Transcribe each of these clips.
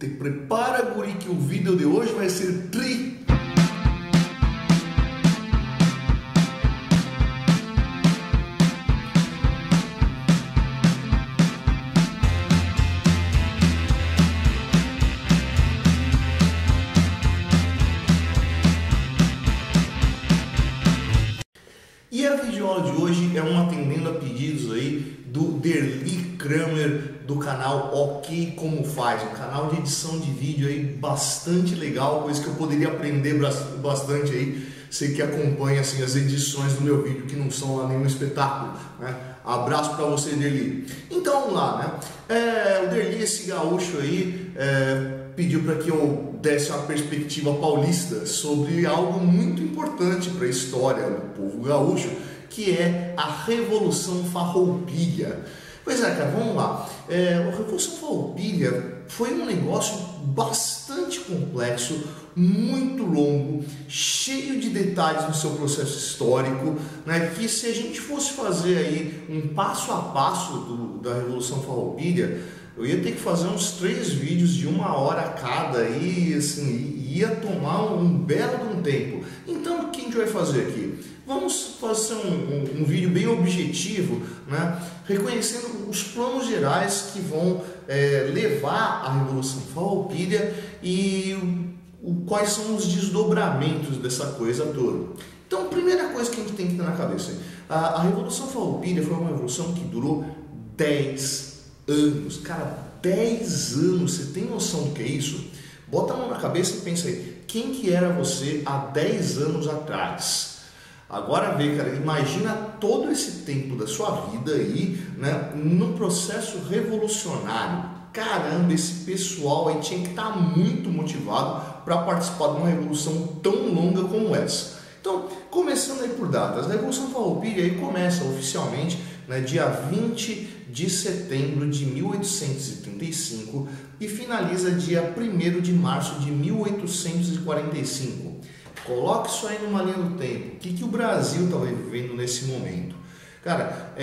Te prepara, guri, que o vídeo de hoje vai ser tri. E a videoaula de hoje é uma atendendo a pedidos aí do Derli Kramer do canal Ok Como Faz, um canal de edição de vídeo aí bastante legal, coisa que eu poderia aprender bastante aí, você que acompanha assim as edições do meu vídeo que não são lá nenhum espetáculo, né? Abraço para você, Derli. Então vamos lá, né? O Derli, esse gaúcho aí, pediu para que eu desse uma perspectiva paulista sobre algo muito importante para a história do povo gaúcho, que é a Revolução Farroupilha. Pois é, cara, vamos lá. A Revolução Farroupilha foi um negócio bastante complexo, muito longo, cheio de detalhes no seu processo histórico, né? Que se a gente fosse fazer aí um passo a passo da Revolução Farroupilha, eu ia ter que fazer uns 3 vídeos de 1 hora cada e assim, ia tomar um belo tempo. Então o que a gente vai fazer aqui? Vamos fazer um vídeo bem objetivo, né? Reconhecendo os planos gerais que vão levar a Revolução Farroupilha e quais são os desdobramentos dessa coisa toda. Então, a primeira coisa que a gente tem que ter na cabeça, a Revolução Farroupilha foi uma revolução que durou 10 anos. Cara, 10 anos, você tem noção do que é isso? Bota a mão na cabeça e pensa aí, quem que era você há 10 anos atrás? Agora vê, cara, imagina todo esse tempo da sua vida aí, né, no processo revolucionário. Caramba, esse pessoal aí tinha que estar muito motivado para participar de uma revolução tão longa como essa. Então, começando aí por datas, a Revolução Farroupilha aí começa oficialmente, né, dia 20 de setembro de 1835 e finaliza dia 1º de março de 1845. Coloque isso aí numa linha do tempo. O que o Brasil estava vivendo nesse momento? Cara,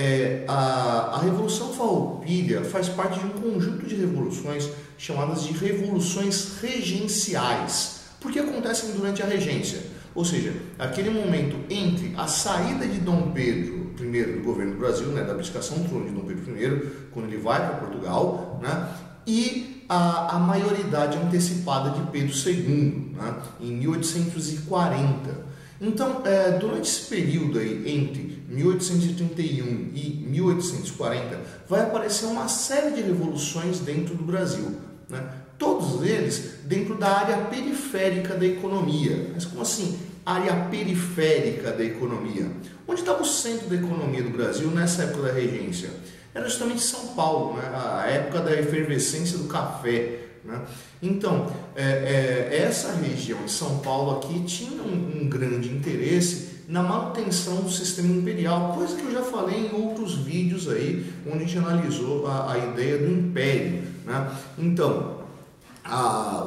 a Revolução Farroupilha faz parte de um conjunto de revoluções chamadas de revoluções regenciais, porque acontecem durante a regência. Ou seja, aquele momento entre a saída de Dom Pedro I do governo do Brasil, né, da abdicação do trono de Dom Pedro I, quando ele vai para Portugal, né, e a maioridade antecipada de Pedro II, né, em 1840. Então, durante esse período aí, entre 1831 e 1840, vai aparecer uma série de revoluções dentro do Brasil, né? Todos eles dentro da área periférica da economia. Mas como assim, área periférica da economia? Onde estava o centro da economia do Brasil nessa época da regência? Era justamente São Paulo, né? A época da efervescência do café, né? Então, essa região de São Paulo aqui tinha um grande interesse na manutenção do sistema imperial, coisa que eu já falei em outros vídeos aí, onde a gente analisou a ideia do império, né? Então,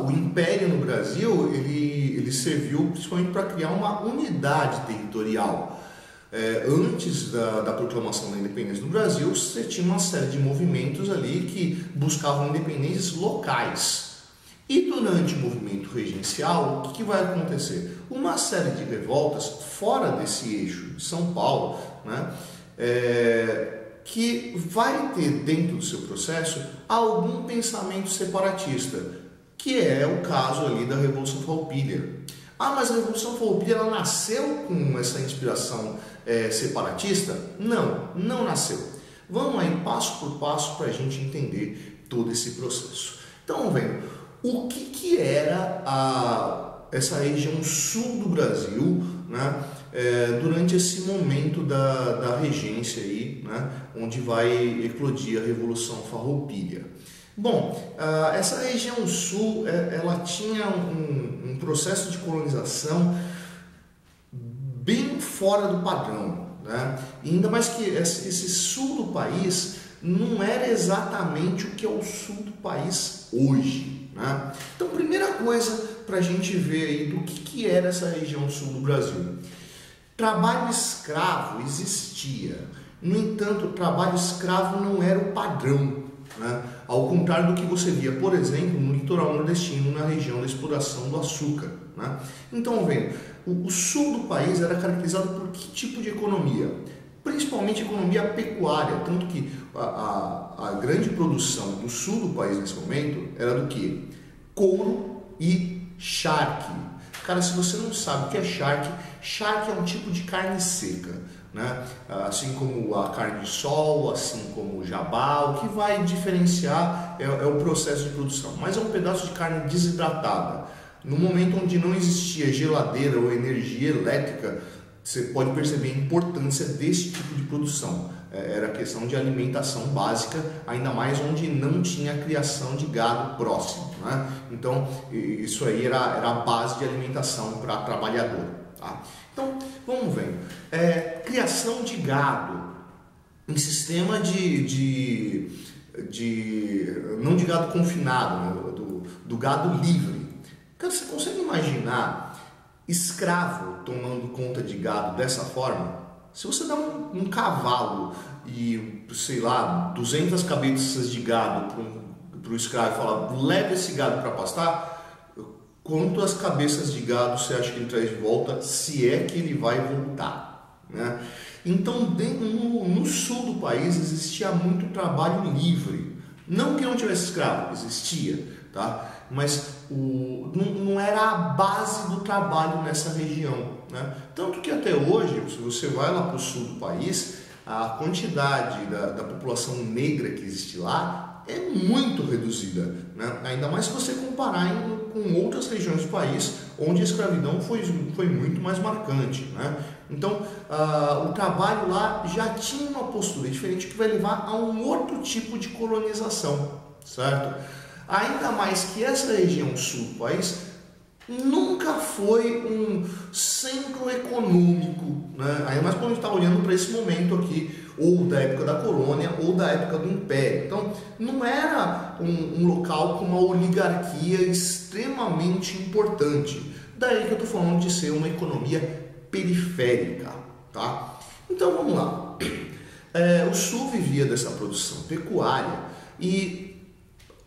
o império no Brasil, ele serviu principalmente para criar uma unidade territorial. Antes da proclamação da independência do Brasil, você tinha uma série de movimentos ali que buscavam independências locais. E durante o movimento regencial, o que vai acontecer? Uma série de revoltas fora desse eixo de São Paulo, né, que vai ter dentro do seu processo algum pensamento separatista, que é o caso ali da Revolução Farroupilha. Mas a Revolução Farroupilha ela nasceu com essa inspiração separatista? Não nasceu. Vamos aí passo por passo para a gente entender todo esse processo. Então, vamos vendo o que era essa região sul do Brasil, né, durante esse momento da regência aí, né, onde vai eclodir a Revolução Farroupilha. Bom, essa região sul, ela tinha um processo de colonização bem fora do padrão, né? E ainda mais que esse sul do país não era exatamente o que é o sul do país hoje, né? Então, primeira coisa para a gente ver aí do que era essa região sul do Brasil. Trabalho escravo existia, no entanto, o trabalho escravo não era o padrão. né? Ao contrário do que você via, por exemplo, no litoral nordestino, na região da exploração do açúcar, né? Então, vendo, o sul do país era caracterizado por que tipo de economia? Principalmente economia pecuária, tanto que a grande produção do sul do país nesse momento era do que? Couro e charque. Cara, se você não sabe o que é charque, charque é um tipo de carne seca, né? Assim como a carne de sol, assim como o jabá, o que vai diferenciar é o processo de produção, mas é um pedaço de carne desidratada. No momento onde não existia geladeira ou energia elétrica, você pode perceber a importância desse tipo de produção. Era questão de alimentação básica, ainda mais onde não tinha criação de gado próximo, né? Então, isso aí era a base de alimentação para trabalhador, tá? Então, vamos ver. Criação de gado em sistema não de gado confinado, né? do gado livre. Cara, você consegue imaginar escravo tomando conta de gado dessa forma? Se você dá um cavalo e, sei lá, 200 cabeças de gado para o escravo e falar, leve esse gado para pastar, quantas cabeças de gado você acha que ele traz de volta, se é que ele vai voltar, né? Então, no sul do país existia muito trabalho livre. Não que não tivesse escravo, existia, tá? Mas não era a base do trabalho nessa região, né? Tanto que até hoje, se você vai lá para o sul do país, a quantidade da população negra que existe lá é muito reduzida, né? Ainda mais se você comparar com outras regiões do país onde a escravidão foi muito mais marcante, né? Então, o trabalho lá já tinha uma postura diferente que vai levar a um outro tipo de colonização, certo? Ainda mais que essa região sul do país nunca foi um centro econômico, né? Ainda mais quando a gente está olhando para esse momento aqui, ou da época da colônia, ou da época do império. Então, não era um local com uma oligarquia extremamente importante. Daí que eu estou falando de ser uma economia periférica, tá? Então, vamos lá. O sul vivia dessa produção pecuária e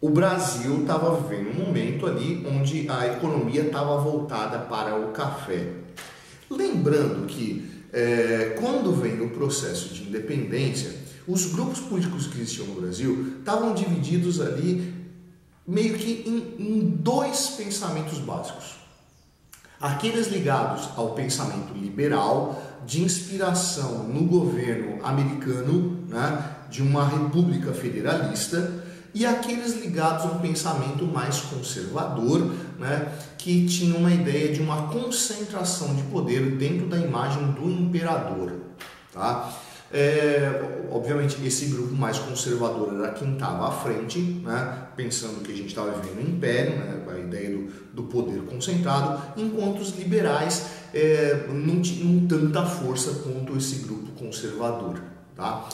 o Brasil estava vivendo um momento ali onde a economia estava voltada para o café. Lembrando que quando vem o processo de independência, os grupos políticos que existiam no Brasil estavam divididos ali meio que em dois pensamentos básicos. Aqueles ligados ao pensamento liberal, de inspiração no governo americano, né, de uma república federalista, e aqueles ligados a um pensamento mais conservador, né, que tinha uma ideia de uma concentração de poder dentro da imagem do imperador, tá? Obviamente esse grupo mais conservador era quem estava à frente, né, pensando que a gente estava vivendo um império, né, a ideia do poder concentrado, enquanto os liberais não tinham tanta força quanto esse grupo conservador, tá?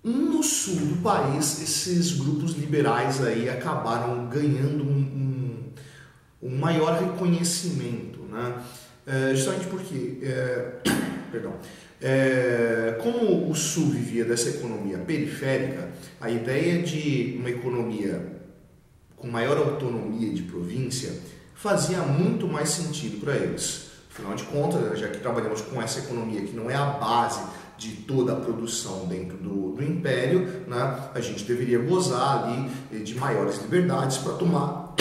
No sul do país, esses grupos liberais aí acabaram ganhando um maior reconhecimento, né? Justamente porque, como o sul vivia dessa economia periférica, a ideia de uma economia com maior autonomia de província fazia muito mais sentido para eles. Afinal de contas, já que trabalhamos com essa economia que não é a base de toda a produção dentro do império, né, a gente deveria gozar ali de maiores liberdades para tomar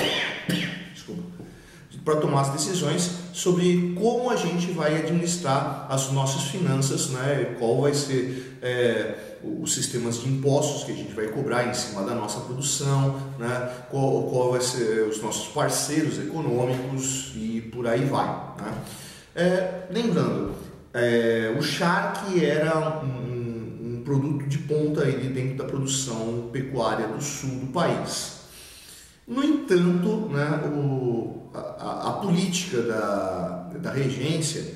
as decisões sobre como a gente vai administrar as nossas finanças, né, qual vai ser os sistemas de impostos que a gente vai cobrar em cima da nossa produção, né, qual vai ser os nossos parceiros econômicos e por aí vai, né? Lembrando, o charque era um produto de ponta aí dentro da produção pecuária do sul do país. No entanto, né, a política da regência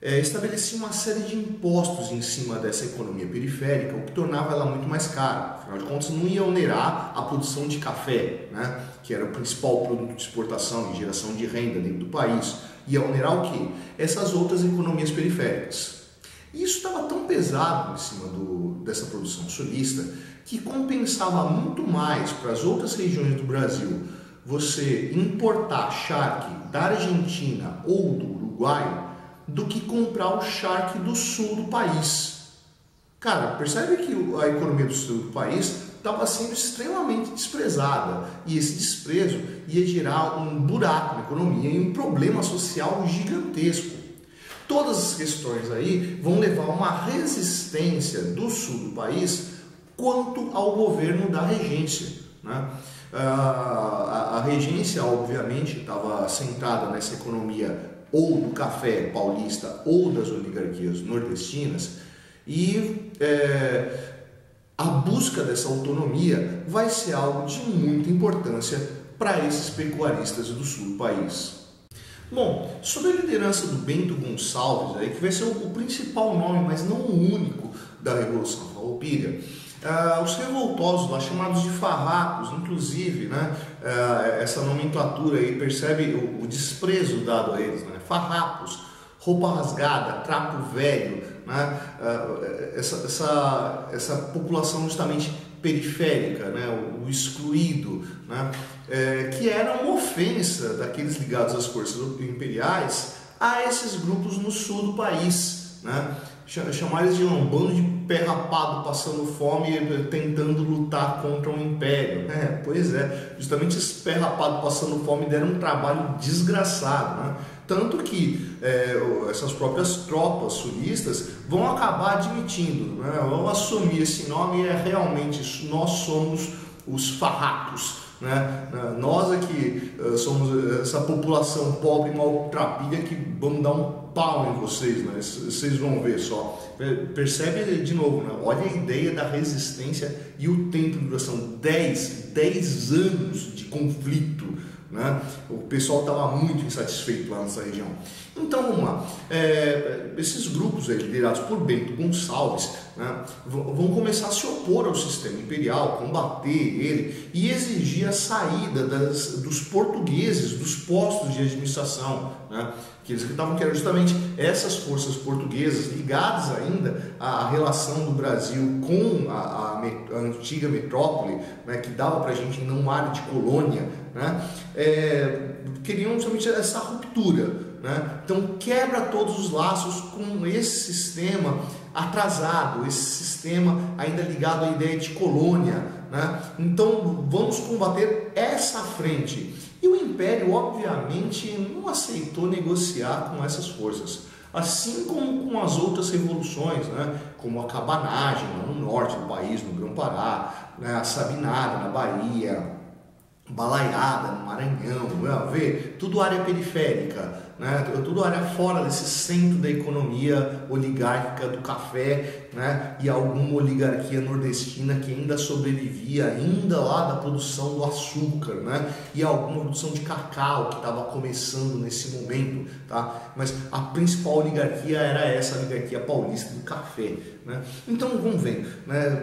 estabelecia uma série de impostos em cima dessa economia periférica, o que tornava ela muito mais cara. Afinal de contas, não ia onerar a produção de café, né, que era o principal produto de exportação e geração de renda dentro do país. Ia onerar o quê? Essas outras economias periféricas. E isso estava tão pesado em cima dessa produção sulista que compensava muito mais para as outras regiões do Brasil você importar charque da Argentina ou do Uruguai do que comprar o charque do sul do país. Cara, percebe que a economia do sul do país estava sendo extremamente desprezada, e esse desprezo ia gerar um buraco na economia e um problema social gigantesco. Todas as questões aí vão levar a uma resistência do sul do país quanto ao governo da regência, né? A regência, obviamente, estava centrada nessa economia ou do café paulista ou das oligarquias nordestinas, e a busca dessa autonomia vai ser algo de muita importância para esses pecuaristas do sul do país. Bom, sob a liderança do Bento Gonçalves, aí, que vai ser o principal nome, mas não o único, da Revolução Farroupilha, os revoltosos lá, chamados de farrapos, inclusive, né, essa nomenclatura aí percebe o desprezo dado a eles, né? Farrapos, roupa rasgada, trapo velho, né? Essa população justamente periférica, né? O excluído, né? Que era uma ofensa daqueles ligados às forças imperiais a esses grupos no sul do país, né? Chamar eles de um bando de pé rapado passando fome tentando lutar contra um império. Pois é, justamente esses pé rapado passando fome deram um trabalho desgraçado, né? Tanto que essas próprias tropas sulistas vão acabar admitindo, né? Vão assumir esse nome, realmente nós somos os farrapos, né? Nós aqui somos essa população pobre e maltrapilha que vamos dar um pau em vocês, né? Vocês vão ver só. Percebe de novo, né? Olha a ideia da resistência e o tempo de duração, 10 anos de conflito, né? O pessoal estava muito insatisfeito lá nessa região. Então vamos lá, esses grupos aí, liderados por Bento Gonçalves, né, vão começar a se opor ao sistema imperial, combater ele e exigir a saída dos portugueses dos postos de administração, né, que eles acreditavam que eram justamente essas forças portuguesas ligadas ainda à relação do Brasil com a antiga metrópole, né, que dava para a gente ainda uma área de colônia, né, queriam justamente essa ruptura, né? Então quebra todos os laços com esse sistema atrasado, esse sistema ainda ligado à ideia de colônia, né? Então vamos combater essa frente. E o Império obviamente não aceitou negociar com essas forças, assim como com as outras revoluções, né? Como a cabanagem lá no norte do país, no Grão-Pará, né? A Sabinada na Bahia, Balaiada no Maranhão, tudo área periférica, né? Tudo área fora desse centro da economia oligárquica do café, né? E alguma oligarquia nordestina que ainda sobrevivia ainda lá da produção do açúcar, né? E alguma produção de cacau que estava começando nesse momento, tá? Mas a principal oligarquia era essa oligarquia paulista do café, né? Então vamos ver, né?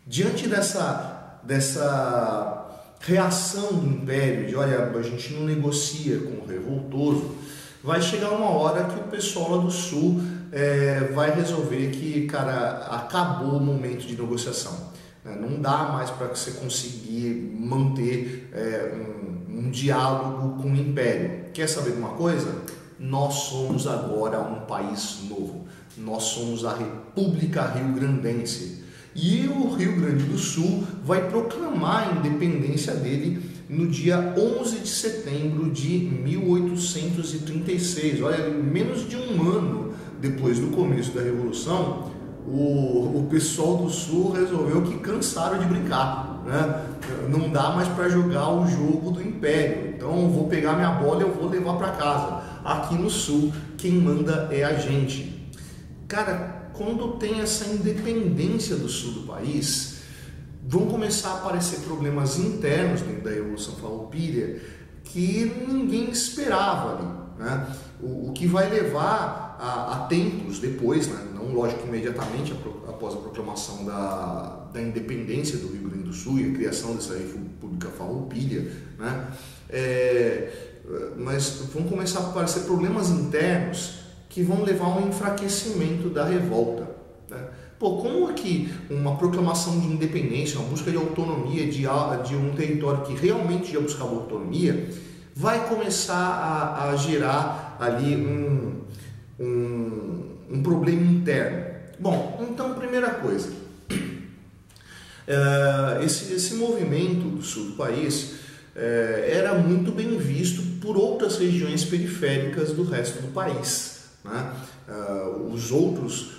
Diante dessa reação do Império, de olha, a gente não negocia com o revoltoso, vai chegar uma hora que o pessoal lá do Sul vai resolver que, cara, acabou o momento de negociação. Não dá mais para você conseguir manter um diálogo com o Império. Quer saber de uma coisa? Nós somos agora um país novo. Nós somos a República Rio-Grandense. E o Rio Grande do Sul vai proclamar a independência dele no dia 11 de setembro de 1836. Olha, menos de um ano depois do começo da Revolução, o pessoal do Sul resolveu que cansaram de brincar, né? Não dá mais para jogar o jogo do Império, então eu vou pegar minha bola e eu vou levar para casa. Aqui no Sul, quem manda é a gente. Cara, quando tem essa independência do sul do país, vão começar a aparecer problemas internos dentro da Revolução Farroupilha que ninguém esperava ali, né? O que vai levar a tempos depois, né? Não lógico imediatamente após a proclamação da independência do Rio Grande do Sul e a criação dessa República Farroupilha, né? Mas vão começar a aparecer problemas internos que vão levar a um enfraquecimento da revolta, né? Pô, como que uma proclamação de independência, uma busca de autonomia de um território que realmente já buscava autonomia, vai começar a gerar ali um problema interno? Bom, então, primeira coisa, esse movimento do sul do país era muito bem visto por outras regiões periféricas do resto do país, né? Os outros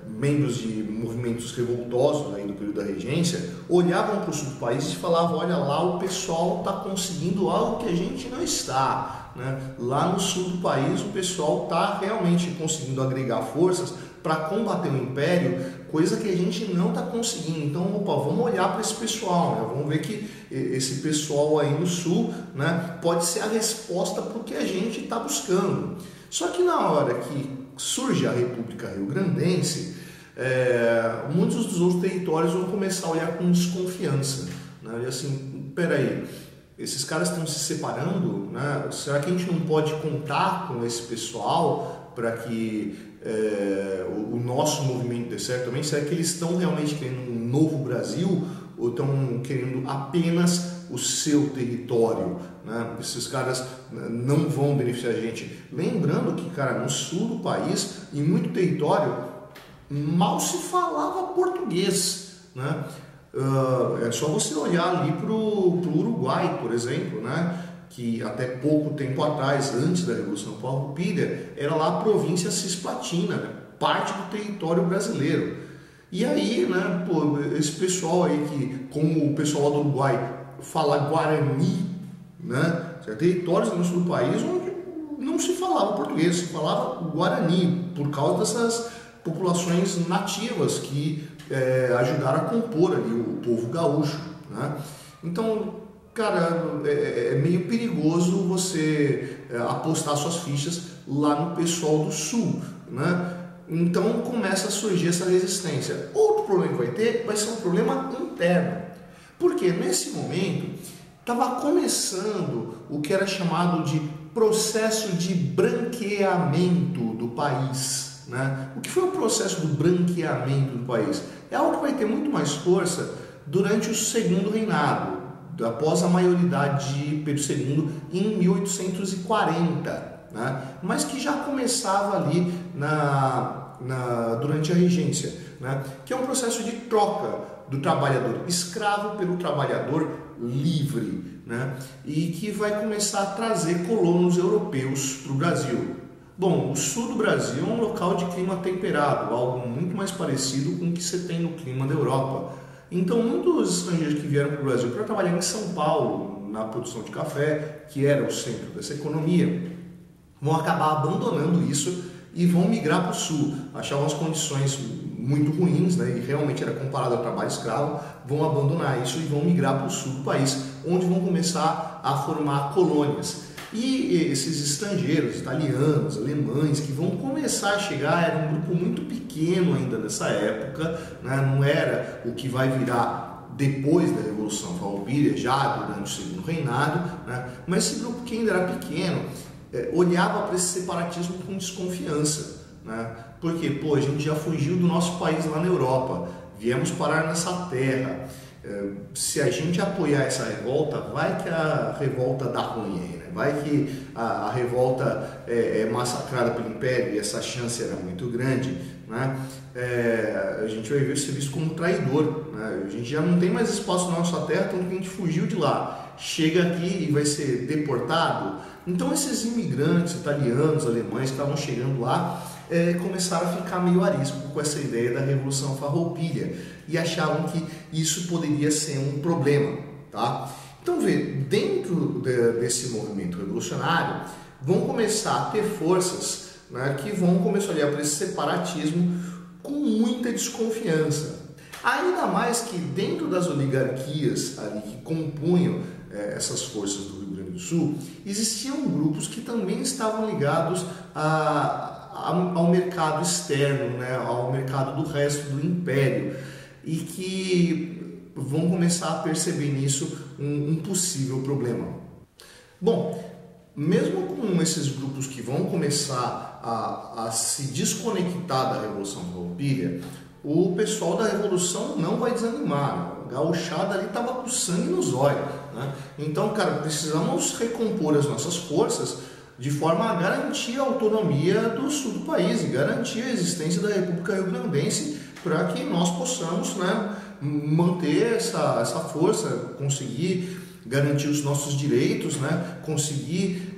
membros de movimentos revoltosos aí do período da regência olhavam para o sul do país e falavam: olha lá, o pessoal está conseguindo algo que a gente não está, né? Lá no sul do país o pessoal está realmente conseguindo agregar forças para combater o império, coisa que a gente não está conseguindo. Então, opa, vamos olhar para esse pessoal, né? Vamos ver que esse pessoal aí no sul, né, pode ser a resposta para o que a gente está buscando. Só que na hora que surge a República Rio-Grandense, muitos dos outros territórios vão começar a olhar com desconfiança, né? E assim, peraí, esses caras estão se separando, né? Será que a gente não pode contar com esse pessoal para que o nosso movimento dê certo também? Será que eles estão realmente querendo um novo Brasil ou estão querendo apenas o seu território, né? Esses caras não vão beneficiar a gente. Lembrando que, cara, no sul do país, em muito território, mal se falava português, né? É só você olhar ali para o Uruguai, por exemplo, né? Que até pouco tempo atrás, antes da Revolução Farroupilha, era lá a província Cisplatina, né? Parte do território brasileiro. E aí, né, pô, esse pessoal aí que, como o pessoal lá do Uruguai fala Guarani, né? Territórios no sul do país onde não se falava português, se falava Guarani, por causa dessas populações nativas que ajudaram a compor ali o povo gaúcho, né? Então, cara, é meio perigoso você apostar suas fichas lá no pessoal do sul, né? Então começa a surgir essa resistência. Outro problema que vai ter vai ser um problema interno. Porque nesse momento estava começando o que era chamado de processo de branqueamento do país, né? O que foi o processo do branqueamento do país? É algo que vai ter muito mais força durante o segundo reinado, após a maioridade de Pedro II em 1840, né? Mas que já começava ali durante a regência, né? Que é um processo de troca do trabalhador escravo pelo trabalhador livre, né? E que vai começar a trazer colonos europeus para o Brasil. Bom, o sul do Brasil é um local de clima temperado, algo muito mais parecido com o que você tem no clima da Europa. Então, muitos estrangeiros que vieram para o Brasil para trabalhar em São Paulo, na produção de café, que era o centro dessa economia, vão acabar abandonando isso e vão migrar para o sul. Achavam as condições muito ruins, né, e realmente era comparado ao trabalho escravo, vão abandonar isso e vão migrar para o sul do país, onde vão começar a formar colônias. E esses estrangeiros, italianos, alemães, que vão começar a chegar, era um grupo muito pequeno ainda nessa época, né? Não era o que vai virar depois da Revolução Farroupilha, já durante o segundo reinado, né? Mas esse grupo que ainda era pequeno, olhava para esse separatismo com desconfiança, né? Porque, pô, a gente já fugiu do nosso país lá na Europa, viemos parar nessa terra. Se a gente apoiar essa revolta, vai que a revolta dá ruim aí, né? Vai que a revolta é massacrada pelo Império, e essa chance era muito grande, né? A gente vai ser visto como traidor, né? A gente já não tem mais espaço na nossa terra, tanto que a gente fugiu de lá, chega aqui e vai ser deportado. Então esses imigrantes italianos, alemães que estavam chegando lá começaram a ficar meio arisco com essa ideia da Revolução Farroupilha e achavam que isso poderia ser um problema, tá? Então, dentro desse movimento revolucionário, vão começar a ter forças, né, que vão começar a olhar para esse separatismo com muita desconfiança. Ainda mais que dentro das oligarquias ali que compunham essas forças do Rio Grande do Sul, existiam grupos que também estavam ligados ao mercado externo, né, ao mercado do resto do Império, e que vão começar a perceber nisso um possível problema. Bom, mesmo com esses grupos que vão começar a se desconectar da Revolução Farroupilha, o pessoal da Revolução não vai desanimar. A gauchada ali estava com sangue nos olhos, né? Então, cara, precisamos recompor as nossas forças de forma a garantir a autonomia do sul do país e garantir a existência da República Rio-Grandense para que nós possamos, né, manter essa força, conseguir garantir os nossos direitos, né, conseguir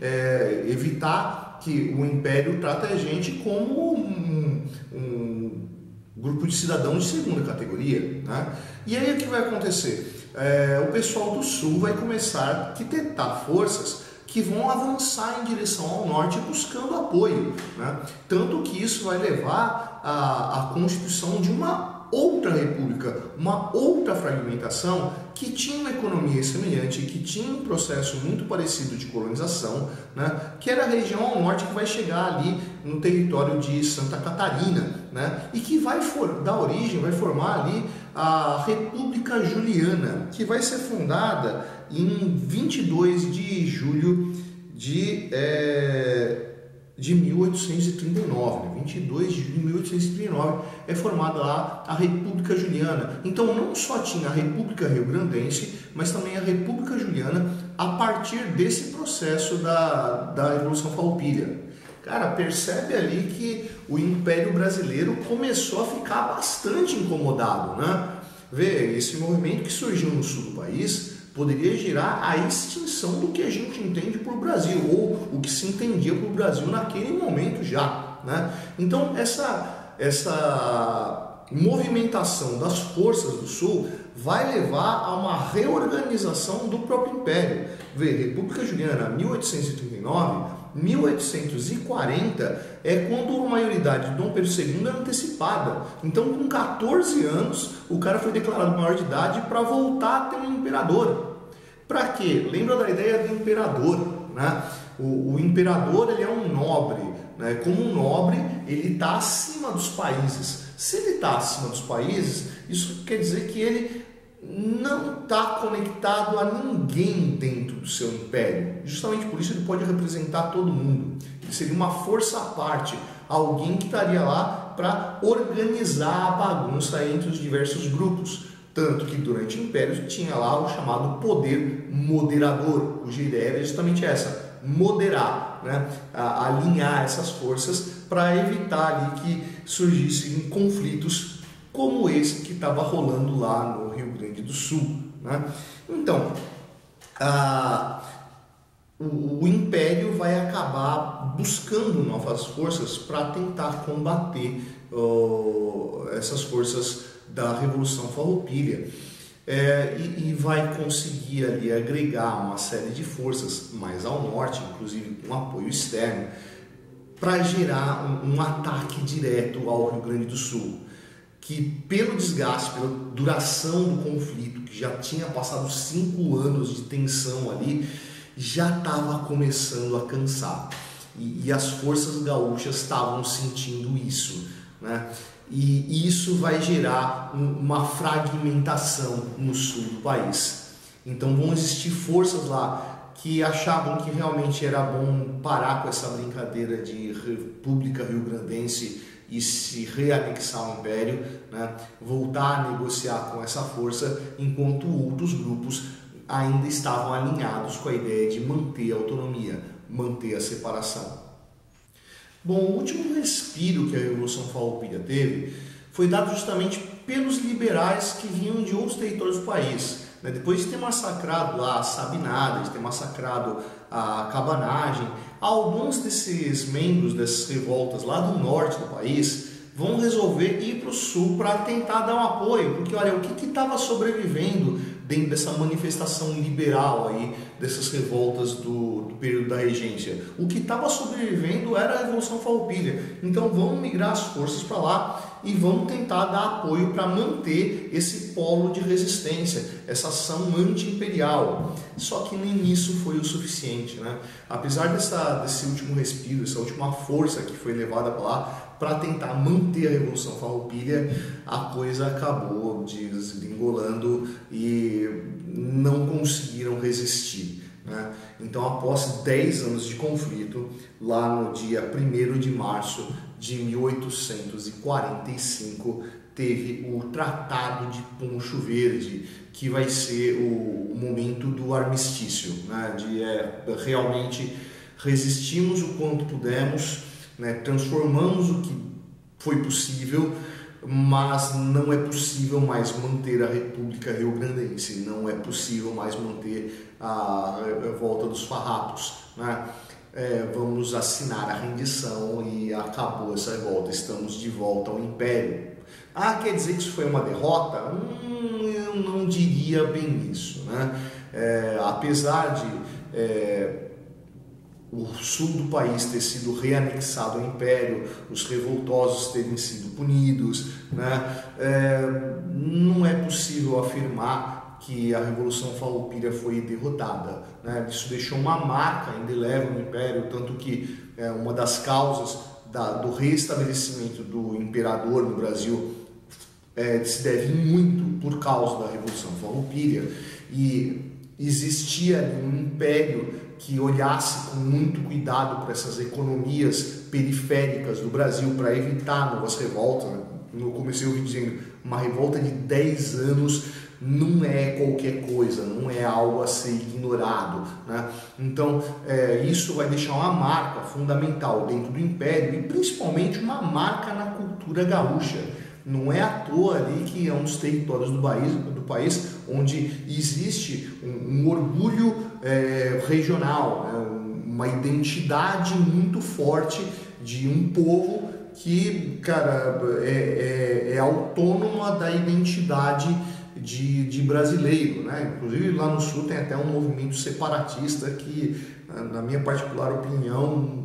evitar que o Império trate a gente como um grupo de cidadãos de segunda categoria, né? E aí o que vai acontecer? O pessoal do sul vai começar a arquitetar forças que vão avançar em direção ao norte buscando apoio, né? Tanto que isso vai levar à constituição de uma outra república, uma outra fragmentação que tinha uma economia semelhante, que tinha um processo muito parecido de colonização, né? Que era a região ao norte que vai chegar ali no território de Santa Catarina, né? E que vai dar origem, vai formar ali a República Juliana, que vai ser fundada em 22 de julho de 1839, né? 22 de julho de 1839 é formada lá a República Juliana. Então não só tinha a República Rio-Grandense, mas também a República Juliana a partir desse processo da Revolução Farroupilha. Cara, percebe ali que o Império Brasileiro começou a ficar bastante incomodado, né? Vê, esse movimento que surgiu no sul do país poderia gerar a extinção do que a gente entende por Brasil, ou o que se entendia por Brasil naquele momento já, né? Então essa movimentação das forças do sul vai levar a uma reorganização do próprio Império. Vê, República Juliana, 1839, 1840 é quando a maioridade de Dom Pedro II é antecipada. Então, com 14 anos, o cara foi declarado maior de idade para voltar a ter um imperador. Para quê? Lembra da ideia do imperador, né? O imperador, ele é um nobre, né? Como um nobre, ele está acima dos países. Se ele está acima dos países, isso quer dizer que ele não está conectado a ninguém dentro do seu império. Justamente por isso ele pode representar todo mundo. Ele seria uma força à parte, alguém que estaria lá para organizar a bagunça entre os diversos grupos. Tanto que durante o Império tinha lá o chamado poder moderador, cuja ideia era justamente essa, moderar, né? Alinhar essas forças para evitar ali que surgissem conflitos como esse que estava rolando lá no Rio Grande do Sul, né? Então, o Império vai acabar buscando novas forças para tentar combater essas forças da Revolução Farroupilha, e vai conseguir ali agregar uma série de forças mais ao norte, inclusive com apoio externo, para gerar um ataque direto ao Rio Grande do Sul, que pelo desgaste, pela duração do conflito, que já tinha passado 5 anos de tensão ali, já estava começando a cansar. E as forças gaúchas estavam sentindo isso, né? E isso vai gerar uma fragmentação no sul do país. Então vão existir forças lá que achavam que realmente era bom parar com essa brincadeira de República Rio-Grandense e se reanexar ao Império, né? Voltar a negociar com essa força, enquanto outros grupos ainda estavam alinhados com a ideia de manter a autonomia, manter a separação. Bom, o último respiro que a Revolução Farroupilha teve foi dado justamente pelos liberais que vinham de outros territórios do país, né? Depois de ter massacrado lá a Sabinada, de ter massacrado a Cabanagem, alguns desses membros dessas revoltas lá do norte do país vão resolver ir para o sul para tentar dar um apoio, porque olha, o que estava sobrevivendo dentro dessa manifestação liberal aí, dessas revoltas do período da regência? O que estava sobrevivendo era a Revolução Farroupilha. Então vão migrar as forças para lá e vão tentar dar apoio para manter esse polo de resistência, essa ação anti-imperial. Só que nem isso foi o suficiente, né? Apesar desse último respiro, essa última força que foi levada para lá para tentar manter a Revolução Farroupilha, a coisa acabou desgringolando e não conseguiram resistir, né? Então, após 10 anos de conflito, lá no dia 1º de março de 1845, teve o Tratado de Poncho Verde, que vai ser o momento do armistício, né? De realmente resistimos o quanto pudemos, né? Transformamos o que foi possível, mas não é possível mais manter a República Rio-Grandense, não é possível mais manter a volta dos farrapos, né? Vamos assinar a rendição e acabou essa revolta, estamos de volta ao Império. Quer dizer que isso foi uma derrota? Eu não diria bem isso, né? Apesar de o sul do país ter sido reanexado ao Império, os revoltosos terem sido punidos, né? Não é possível afirmar que a Revolução Farroupilha foi derrotada, né? Isso deixou uma marca indelével no Império, tanto que uma das causas do restabelecimento do imperador no Brasil se deve muito por causa da Revolução Farroupilha, e existia um império que olhasse com muito cuidado para essas economias periféricas do Brasil para evitar novas revoltas. Eu comecei o vídeo dizendo, uma revolta de 10 anos não é qualquer coisa, não é algo a ser ignorado, né? Então isso vai deixar uma marca fundamental dentro do Império e principalmente uma marca na cultura gaúcha. Não é à toa ali que é um dos territórios do país onde existe um orgulho regional, né? Uma identidade muito forte de um povo que, cara, é autônoma da identidade de brasileiro, né? Inclusive lá no sul tem até um movimento separatista que, na minha particular opinião,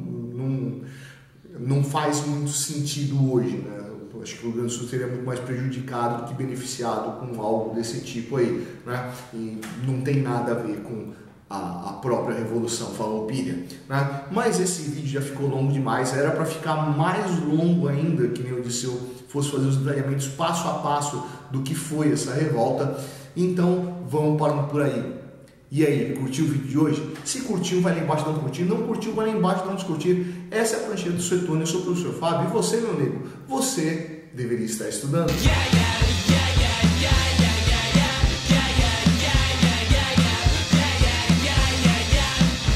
não faz muito sentido hoje, né? Acho que o Rio Grande do Sul seria muito mais prejudicado do que beneficiado com algo desse tipo aí, né? E não tem nada a ver com a própria Revolução Farroupilha, né? Mas esse vídeo já ficou longo demais, era para ficar mais longo ainda, que nem eu disse, eu fosse fazer os detalhamentos passo a passo do que foi essa revolta. Então vamos parando por aí. E aí, curtiu o vídeo de hoje? Se curtiu, vai lá embaixo não curtir. Não curtiu, vai lá embaixo não descurtir. Essa é a prancheta do Suetônio, eu sou o professor Fábio. E você, meu amigo, você deveria estar estudando.